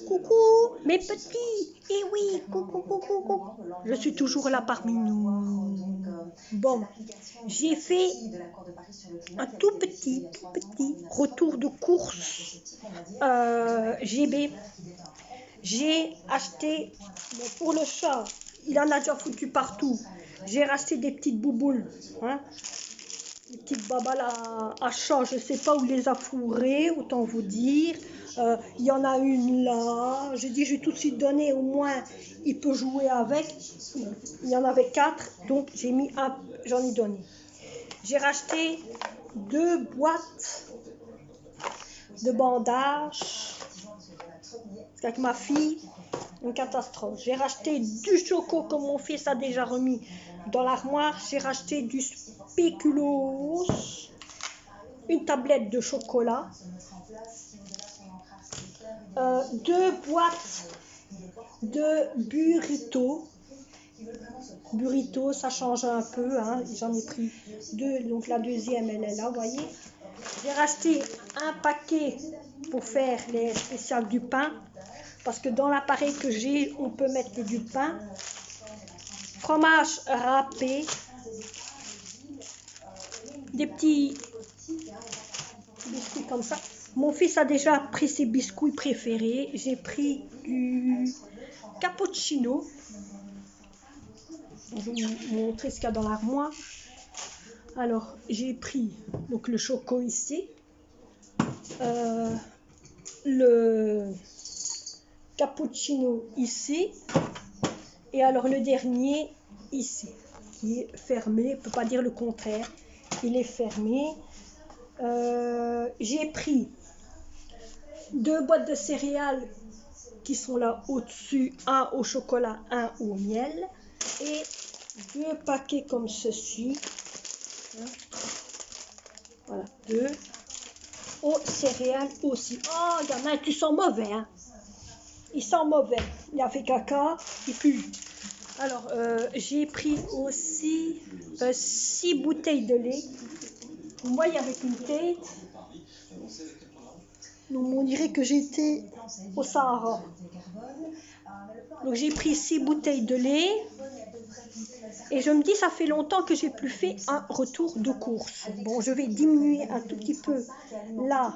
Coucou, mes petits. Eh oui, coucou, coucou, coucou. Je suis toujours là parmi nous. Bon, j'ai fait un tout petit retour de course GB. J'ai acheté, bon, pour le chat, il en a déjà foutu partout. J'ai racheté des petites bouboules, hein, des petites babales à chat. Je ne sais pas où les a fourrées, autant vous dire. Il y en a une là. J'ai dit, je vais tout de suite donner, au moins, il peut jouer avec. Il y en avait 4, donc j'ai mis un, j'en ai donné. J'ai racheté 2 boîtes de bandages. Parce qu'avec ma fille, une catastrophe. J'ai racheté du choco que mon fils a déjà remis dans l'armoire. J'ai racheté du spéculoos, une tablette de chocolat, 2 boîtes de burrito. Burrito, ça change un peu, hein. J'en ai pris 2, donc la deuxième elle est là, vous voyez. J'ai racheté un paquet pour faire les spéciales du pain, parce que dans l'appareil que j'ai, on peut mettre du pain. Fromage râpé, des petits biscuits comme ça. Mon fils a déjà pris ses biscuits préférés. J'ai pris du cappuccino. Je vais vous montrer ce qu'il y a dans l'armoire. Alors, j'ai pris donc le choco ici, le cappuccino ici, et alors le dernier ici, qui est fermé. On ne peut pas dire le contraire, il est fermé. J'ai pris 2 boîtes de céréales qui sont là au-dessus, un au chocolat, un au miel, et 2 paquets comme ceci. Voilà, 2 aux céréales aussi. Oh, il y en a un qui sent mauvais, hein. Il sent mauvais. Il a fait caca, il pue. Alors, j'ai pris aussi 6 bouteilles de lait. Vous voyez, avec une tête. Donc, on dirait que j'étais au Sahara. Donc, j'ai pris 6 bouteilles de lait. Et je me dis, ça fait longtemps que j'ai plus fait un retour de course. Bon, je vais diminuer un tout petit peu la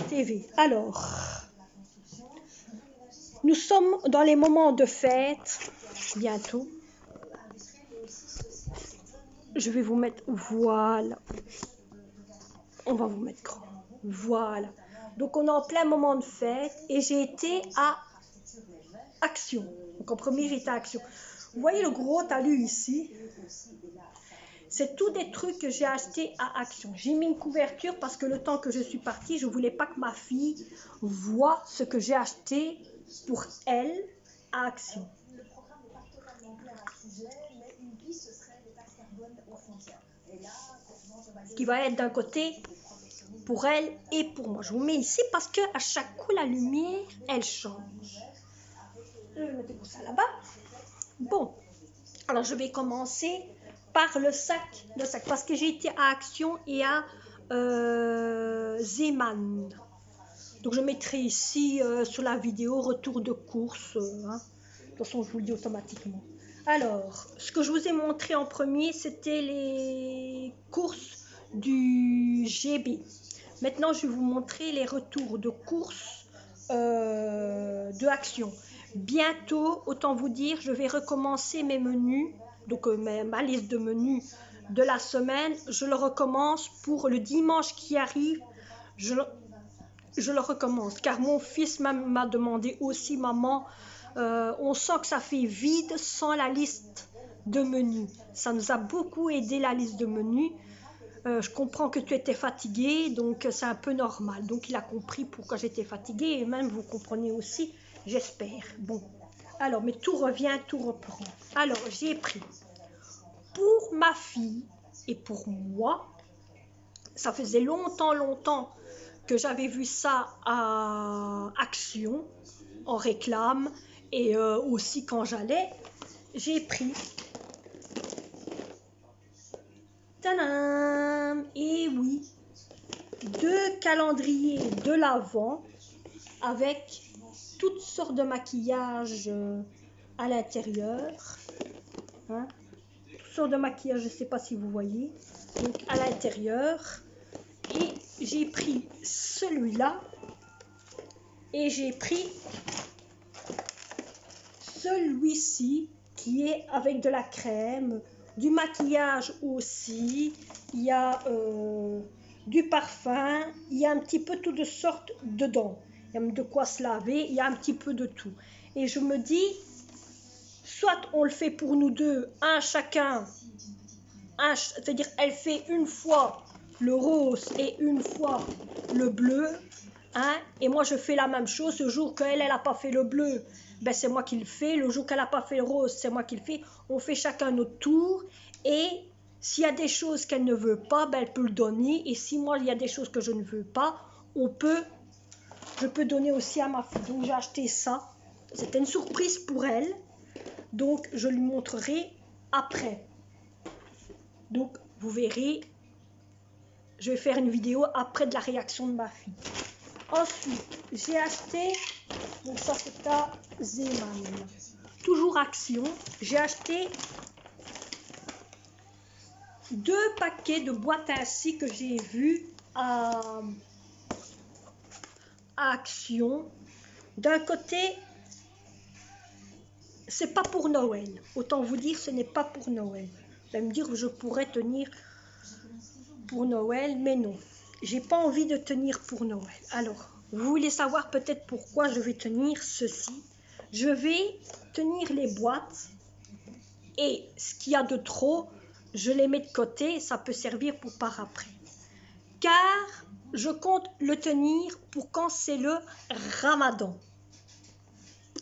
TV. Alors, nous sommes dans les moments de fête, bientôt. Je vais vous mettre, voilà. On va vous mettre grand. Voilà. Donc, on est en plein moment de fête et j'ai été à Action. Donc, en premier, j'ai été à Action. Vous voyez le gros talus ici? C'est tout des trucs que j'ai achetés à Action. J'ai mis une couverture parce que le temps que je suis partie, je ne voulais pas que ma fille voie ce que j'ai acheté pour elle à Action. Ce qui va être d'un côté pour elle et pour moi. Je vous mets ici parce que à chaque coup, la lumière, elle change. Je vais mettre ça là-bas. Bon, alors je vais commencer par le sac, parce que j'ai été à Action et à Zeeman. Donc je mettrai ici sur la vidéo retour de course. Hein. De toute façon, je vous le dis automatiquement. Alors, ce que je vous ai montré en premier, c'était les courses du GB. Maintenant, je vais vous montrer les retours de course de Action. Bientôt, autant vous dire, je vais recommencer mes menus, donc ma liste de menus de la semaine. Je le recommence pour le dimanche qui arrive. Je le recommence car mon fils m'a demandé aussi, maman, on sent que ça fait vide sans la liste de menus. Ça nous a beaucoup aidé, la liste de menus. Je comprends que tu étais fatiguée, donc c'est un peu normal. Donc il a compris pourquoi j'étais fatiguée et même vous comprenez aussi, j'espère. Bon, alors, mais tout revient, tout reprend. Alors, j'ai pris pour ma fille et pour moi, ça faisait longtemps que j'avais vu ça à Action, en réclame, et aussi quand j'allais, j'ai pris, tadam, et oui, 2 calendriers de l'Avent avec toutes sortes de maquillages à l'intérieur. Hein? Toutes sortes de maquillages, je ne sais pas si vous voyez. Donc à l'intérieur. Et j'ai pris celui-là. Et j'ai pris celui-ci qui est avec de la crème, du maquillage aussi. Il y a du parfum, il y a un petit peu tout de sortes dedans. Il y a de quoi se laver, il y a un petit peu de tout. Et je me dis, soit on le fait pour nous deux, un chacun, c'est-à-dire elle fait une fois le rose et une fois le bleu, hein, et moi je fais la même chose. Le jour qu'elle n'a pas fait le bleu, ben c'est moi qui le fais. Le jour qu'elle n'a pas fait le rose, c'est moi qui le fais. On fait chacun notre tour, et s'il y a des choses qu'elle ne veut pas, ben elle peut le donner. Et si moi il y a des choses que je ne veux pas, je peux donner aussi à ma fille. Donc j'ai acheté ça. C'était une surprise pour elle. Donc je lui montrerai après. Donc vous verrez, je vais faire une vidéo après de la réaction de ma fille. Ensuite, j'ai acheté, donc ça c'est à Zeeman, toujours Action. J'ai acheté 2 paquets de boîtes ainsi que j'ai vu à Action. D'un côté, c'est pas pour Noël. Autant vous dire, ce n'est pas pour Noël. Vous allez me dire que je pourrais tenir pour Noël, mais non. J'ai pas envie de tenir pour Noël. Alors, vous voulez savoir peut-être pourquoi je vais tenir ceci. Je vais tenir les boîtes et ce qu'il y a de trop, je les mets de côté. Ça peut servir pour par après. Car je compte le tenir pour quand c'est le Ramadan.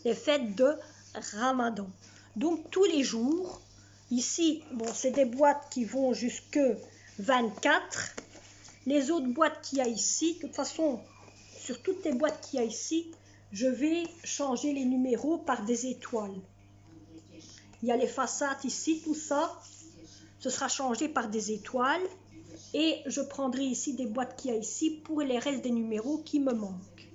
Les fêtes de Ramadan. Donc tous les jours, ici, bon, c'est des boîtes qui vont jusque 24. Les autres boîtes qu'il y a ici, de toute façon, sur toutes les boîtes qu'il y a ici, je vais changer les numéros par des étoiles. Il y a les façades ici, tout ça, ce sera changé par des étoiles. Et je prendrai ici des boîtes qu'il y a ici pour les restes des numéros qui me manquent.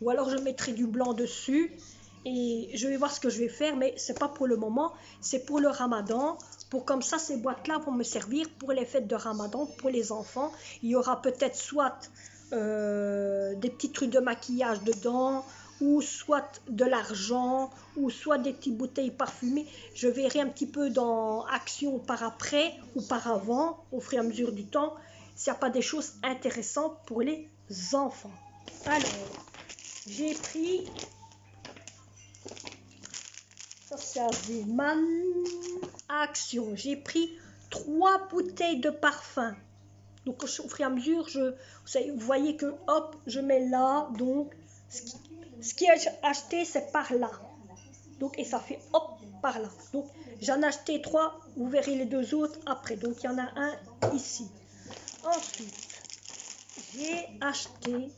Ou alors je mettrai du blanc dessus. Et je vais voir ce que je vais faire, mais c'est pas pour le moment, c'est pour le Ramadan. Pour comme ça, ces boîtes-là vont me servir pour les fêtes de Ramadan, pour les enfants. Il y aura peut-être soit des petits trucs de maquillage dedans, ou soit de l'argent, ou soit des petites bouteilles parfumées. Je verrai un petit peu dans Action par après ou par avant, au fur et à mesure du temps, s'il n'y a pas des choses intéressantes pour les enfants. Alors, j'ai pris... Ça c'est à Zeeman. Action. J'ai pris 3 bouteilles de parfum. Donc au fur et à mesure, vous voyez que hop, je mets là. Donc ce qui est acheté, c'est par là. Donc et ça fait hop par là. Donc j'en ai acheté 3. Vous verrez les 2 autres après. Donc il y en a un ici. Ensuite, j'ai acheté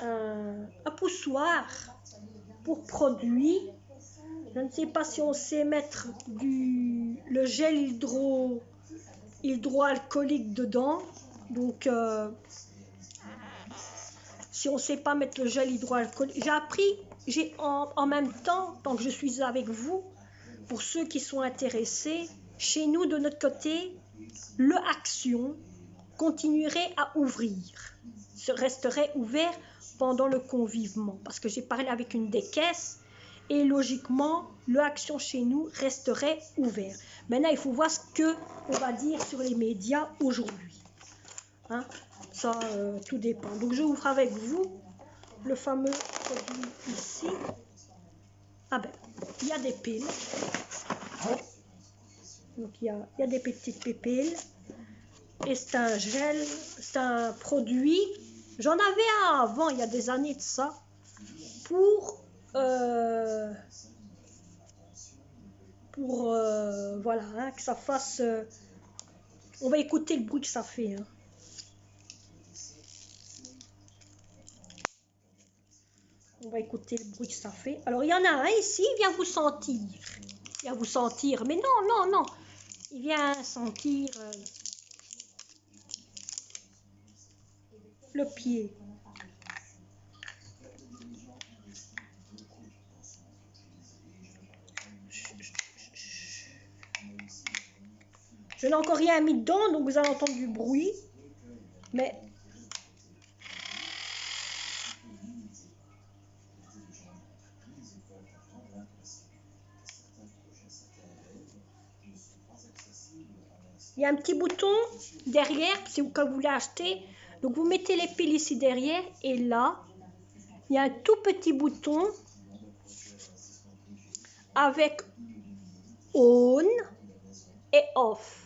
un poussoir pour produits. Je ne sais pas si on sait mettre le gel hydroalcoolique dedans. Donc, si on ne sait pas mettre le gel hydroalcoolique, j'ai appris, en même temps, tant que je suis avec vous, pour ceux qui sont intéressés, chez nous, de notre côté, le Action continuerait à ouvrir, resterait ouvert pendant le conviviement. Parce que j'ai parlé avec une des caisses, et logiquement, le Action chez nous resterait ouvert. Maintenant, il faut voir ce qu'on va dire sur les médias aujourd'hui. Hein? Ça, tout dépend. Donc, je ouvre avec vous le fameux produit ici. Ah ben, il y a des piles. Donc, il y a des petites piles. Et c'est un gel, c'est un produit. J'en avais un avant, il y a des années de ça. Pour voilà, hein, que ça fasse... on va écouter le bruit que ça fait. Hein. On va écouter le bruit que ça fait. Alors, il y en a un ici, il vient vous sentir. Il vient vous sentir. Mais non, non, non. Il vient sentir le pied. Je n'ai encore rien mis dedans, donc vous allez entendre du bruit. Mais il y a un petit bouton derrière, c'est quand vous voulez acheter. Donc vous mettez les piles ici derrière et là, il y a un tout petit bouton avec on et off.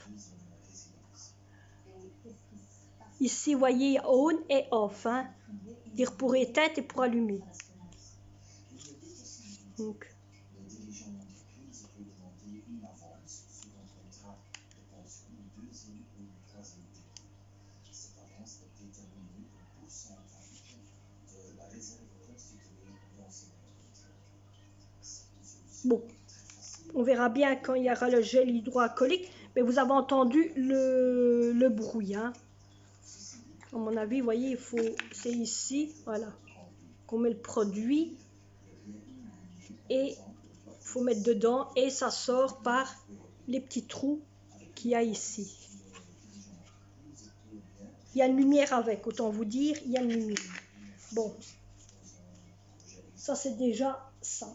Ici, vous voyez, il y a on et off. Hein. Dire pour éteindre et pour allumer. Donc. Bon, on verra bien quand il y aura le gel hydroalcoolique, mais vous avez entendu le bruit. Hein. À mon avis, vous voyez, c'est ici, voilà, qu'on met le produit et il faut mettre dedans et ça sort par les petits trous qu'il y a ici. Il y a une lumière avec, autant vous dire, il y a une lumière. Bon, ça c'est déjà ça.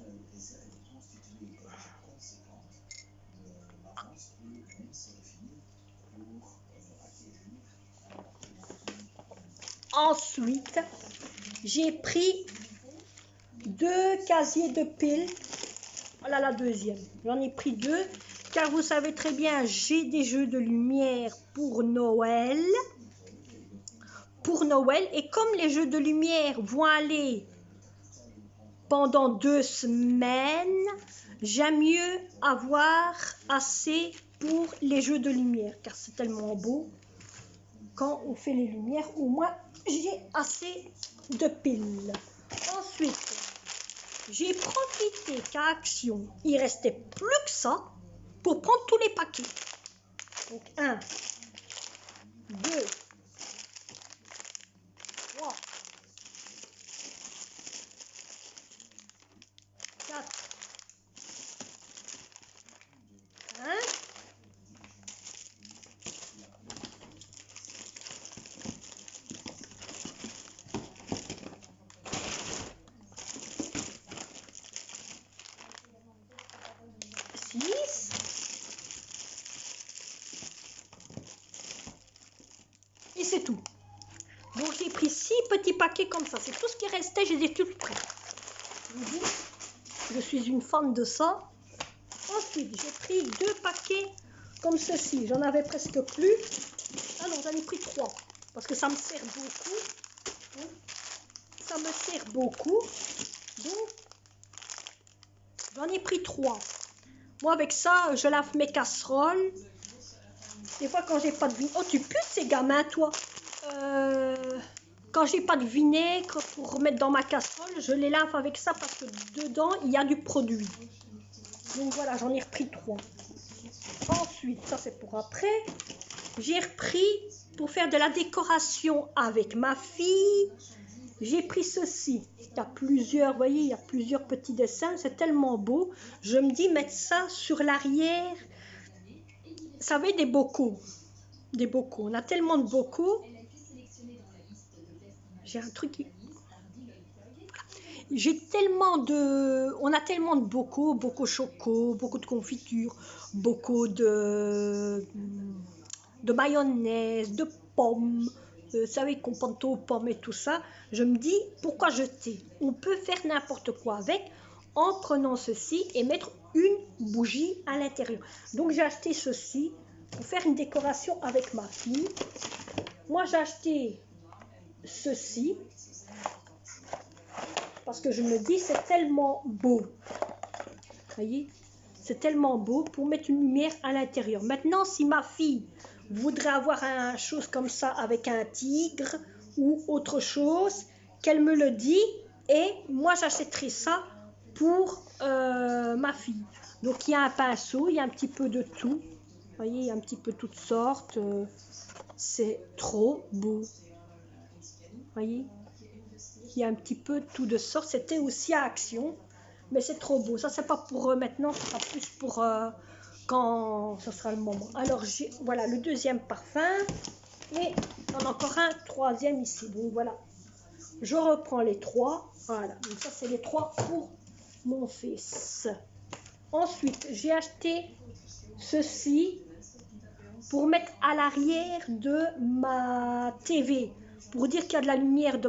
Ensuite, j'ai pris 2 casiers de piles. Voilà la deuxième. J'en ai pris 2, car vous savez très bien, j'ai des jeux de lumière pour Noël. Et comme les jeux de lumière vont aller pendant 2 semaines, j'aime mieux avoir assez pour les jeux de lumière, car c'est tellement beau quand on fait les lumières. Au moins, j'ai assez de piles. Ensuite, j'ai profité qu'à Action, il restait plus que ça pour prendre tous les paquets. Donc 1, 2, 3, 4, 5, 6, et c'est tout. Donc j'ai pris 6 petits paquets comme ça. C'est tout ce qui restait, je les ai tous pris. Je suis une fan de ça. Ensuite, j'ai pris 2 paquets comme ceci. J'en avais presque plus. Ah non, j'en ai pris 3. Parce que ça me sert beaucoup. Ça me sert beaucoup. Donc, j'en ai pris 3. Moi, avec ça, je lave mes casseroles. Des fois, quand j'ai pas de vinaigre... Oh, tu pues ces gamins, toi. Quand j'ai pas de vinaigre pour mettre dans ma casserole, je les lave avec ça parce que dedans, il y a du produit. Donc voilà, j'en ai repris 3. Ensuite, ça c'est pour après. J'ai repris pour faire de la décoration avec ma fille. J'ai pris ceci. Il y a plusieurs, vous voyez, il y a plusieurs petits dessins. C'est tellement beau. Je me dis mettre ça sur l'arrière. Vous savez, des bocaux. Des bocaux. On a tellement de bocaux. J'ai un truc qui... J'ai tellement de... On a tellement de bocaux choco, beaucoup de confiture, beaucoup de mayonnaise, de pommes. Vous savez qu'on pense aux pommes et tout ça. Je me dis, pourquoi jeter? On peut faire n'importe quoi avec en prenant ceci et mettre une bougie à l'intérieur. Donc j'ai acheté ceci pour faire une décoration avec ma fille. Moi j'ai acheté ceci parce que je me dis c'est tellement beau. Vous voyez, c'est tellement beau pour mettre une lumière à l'intérieur. Maintenant, si ma fille voudrait avoir une chose comme ça avec un tigre ou autre chose, qu'elle me le dit et moi j'achèterai ça pour ma fille. Donc il y a un pinceau, il y a un petit peu de tout. Vous voyez, il y a un petit peu toutes sortes. C'est trop beau. Vous voyez, il y a un petit peu tout de sortes. C'était aussi à Action, mais c'est trop beau. Ça c'est pas pour maintenant, ça sera plus quand ce sera le moment. Alors, voilà le deuxième parfum. Et on a encore un troisième ici. Donc voilà, je reprends les trois. Voilà, donc ça c'est les trois pour mon fils. Ensuite, j'ai acheté ceci pour mettre à l'arrière de ma TV, pour dire qu'il y a de la lumière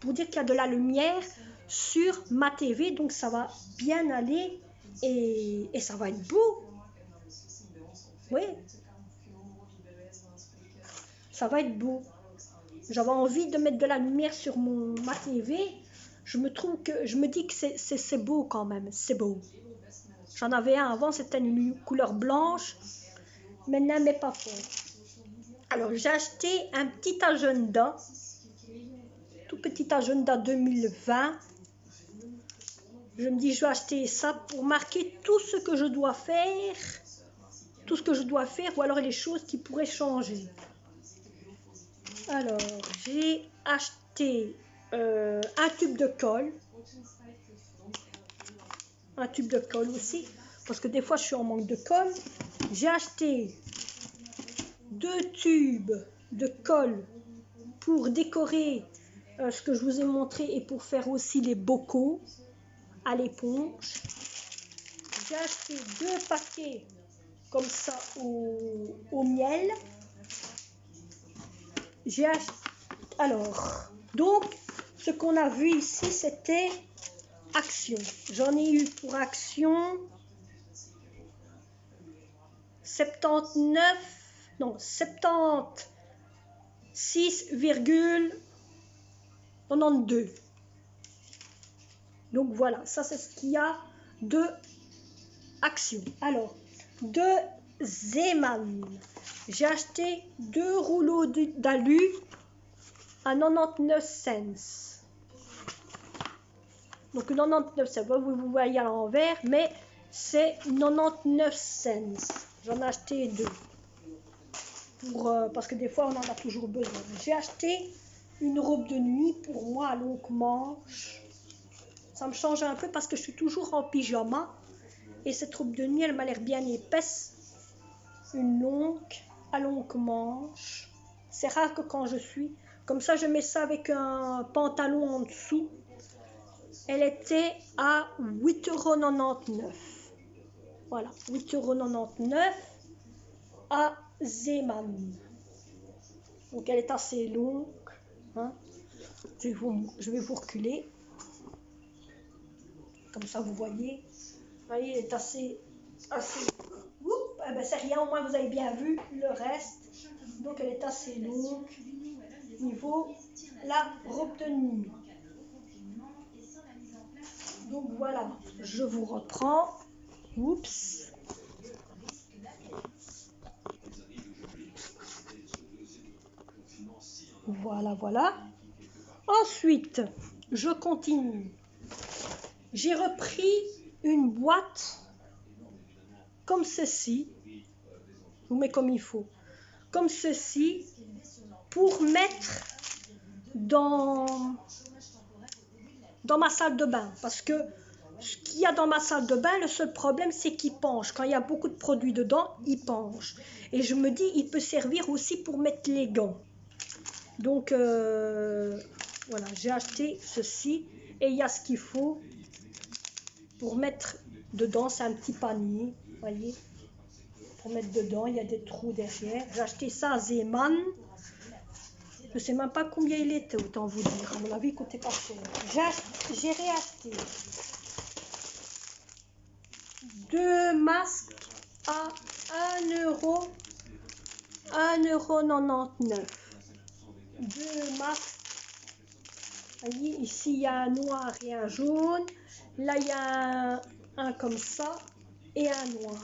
pour dire qu'il y a de la lumière sur ma TV, donc ça va bien aller et ça va être beau. Oui, ça va être beau. J'avais envie de mettre de la lumière sur ma TV. Je me dis que c'est beau quand même, c'est beau. J'en avais un avant, c'était une couleur blanche. Maintenant, mais pas fort. Alors, j'ai acheté un petit agenda, tout petit agenda 2020. Je me dis, je vais acheter ça pour marquer tout ce que je dois faire, ou alors les choses qui pourraient changer. Alors, j'ai acheté un tube de colle aussi, parce que des fois je suis en manque de colle. J'ai acheté 2 tubes de colle pour décorer ce que je vous ai montré et pour faire aussi les bocaux à l'éponge. J'ai acheté 2 paquets comme ça au miel. J'ai acheté... Alors, donc, ce qu'on a vu ici, c'était Action. J'en ai eu pour Action 76,92. Donc voilà, ça c'est ce qu'il y a de Action. Alors, de Zeeman, j'ai acheté 2 rouleaux d'alu à 99 cents. Donc 99 cents, vous voyez à l'envers, mais c'est 99 cents. J'en ai acheté 2. Parce que des fois on en a toujours besoin. J'ai acheté une robe de nuit pour moi à longue manche. Ça me change un peu parce que je suis toujours en pyjama. Et cette robe de nuit, elle m'a l'air bien épaisse. Une longue, à longue manche. C'est rare que quand je suis... Comme ça, je mets ça avec un pantalon en dessous. Elle était à 8,99 €. Voilà, 8,99 € à Zeeman. Donc elle est assez longue. Hein. Je vais vous reculer. Comme ça, vous voyez. Vous voyez, elle est assez... Eh ben, c'est rien, au moins vous avez bien vu le reste. Donc elle est assez longue. Niveau la robe de nuit. Donc voilà, je vous reprends. Oups. Voilà, voilà. Ensuite, je continue. J'ai repris une boîte comme ceci. Je vous mets comme il faut. Comme ceci. Pour mettre dans ma salle de bain. Parce que ce qu'il y a dans ma salle de bain, le seul problème, c'est qu'il penche. Quand il y a beaucoup de produits dedans, il penche. Et je me dis, il peut servir aussi pour mettre les gants. Donc, voilà, j'ai acheté ceci. Et il y a ce qu'il faut pour mettre dedans. C'est un petit panier, vous voyez. Pour mettre dedans, il y a des trous derrière. J'ai acheté ça à Zeeman. Je ne sais même pas combien il était, autant vous dire. À mon avis, il coûtait pas cher. J'ai réacheté 2 masques à 1,99 €. 2 masques. Vous voyez, ici, il y a un noir et un jaune. Là, il y a un comme ça et un noir.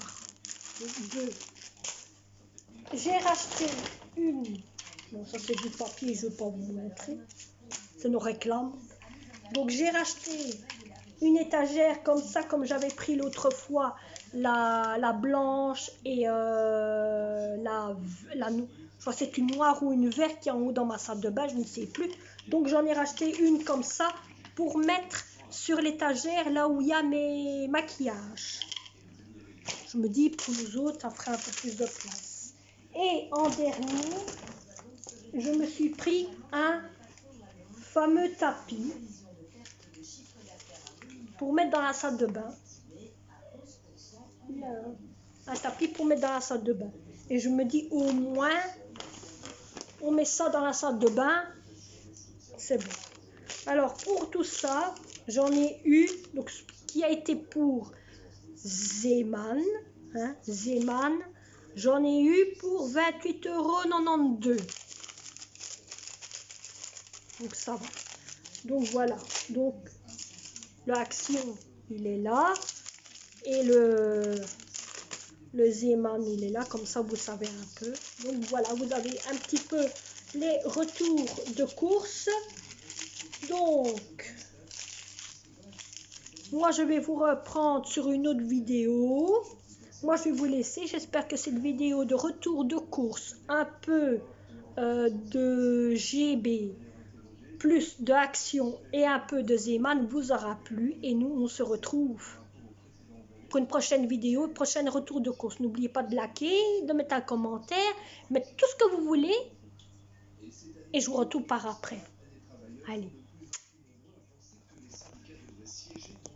2. J'ai racheté une. Bon, ça c'est du papier, je ne vais pas vous montrer. C'est nos réclames. Donc j'ai racheté une étagère comme ça, comme j'avais pris l'autre fois, la blanche et je crois que c'est une noire ou une verte qui est en haut dans ma salle de bain, je ne sais plus. Donc j'en ai racheté une comme ça pour mettre sur l'étagère là où il y a mes maquillages. Je me dis, pour nous autres, ça ferait un peu plus de place. Et en dernier, je me suis pris un fameux tapis pour mettre dans la salle de bain. Un tapis pour mettre dans la salle de bain. Et je me dis, au moins, on met ça dans la salle de bain, c'est bon. Alors, pour tout ça, j'en ai eu, donc, ce qui a été pour Zeeman, Zeeman, j'en ai eu pour 28,92 €. Donc, ça va. Donc, voilà. Donc, l'action, il est là. Et le Zeeman, il est là. Comme ça, vous savez un peu. Donc, voilà, vous avez un petit peu les retours de course. Donc, moi, je vais vous reprendre sur une autre vidéo. Moi, je vais vous laisser. J'espère que cette vidéo de retour de course, un peu de GB, plus d'action et un peu de Zeeman vous aura plu. Et nous, on se retrouve pour une prochaine vidéo, prochain retour de course. N'oubliez pas de liker, de mettre un commentaire, mettre tout ce que vous voulez. Et je vous retrouve par après. Allez.